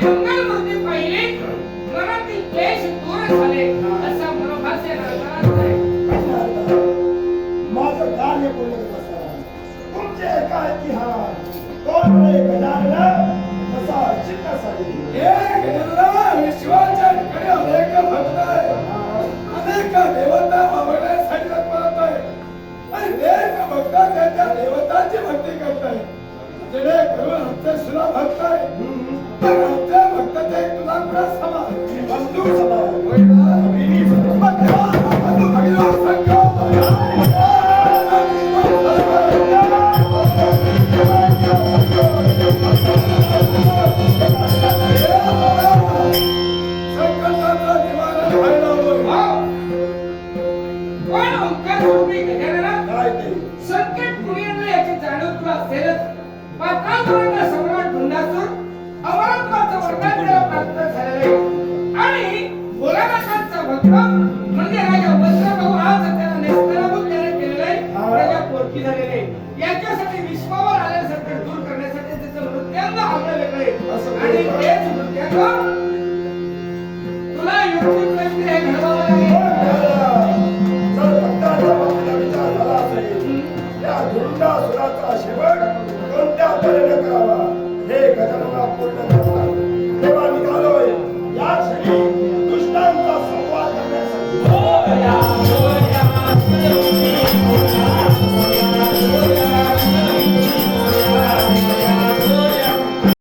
मंगलमूर्ती पाहिली मनातील क्लेश दूर झाले असा मनोभाष्य राहणार आहे. माझं कार्य बोलत बसा. तुमचे काय की हा कोण रे गजानना तसा चित्त साई. गजानना विश्वाच्या ठिकाणी अनेक भक्त आहे, अनेक देवता मावळण्यासाठी तत्परत आहे आणि अनेक भक्त त्यांच्या देवतांची भक्ती करत आहे. जेणेकरून आमचे सुद्धा भक्त आहे, तर आमच्या भक्ताचे तुला पुढे समान बंधू समान होय ना? बंधू भगीरथ संघ संकटाचं निवारण व्हायला हवं. पण ओंकार रूपी गजानना काय ते संकट पुरेल याची जाणीव तुला असेलच. पाताळाचा सम्राट भंडासूर अमरत्वाचं वरदान त्याला प्राप्त झालेलं आहे आणि भोलानाथांचा भक्त म्हणजे राजा वज्रभाऊ आज त्याला नेस्तनाबूत त्याने केलेलं आहे, राजा पोरकी झालेले आहे. याच्यासाठी विश्वावर आलेलं संकट दूर करण्यासाठी त्याचं मृत्यांग आपलं वेगळं आहे आणि तेच मृत्यांग तुला योग्य प्रयत्न हे घडवावं लागेल. जर भक्ताच्या बाबतीत विचार झाला असेल या धुंडासुराचा शेवट कोणत्या तऱ्हेने करावा हे गजानना पूर्ण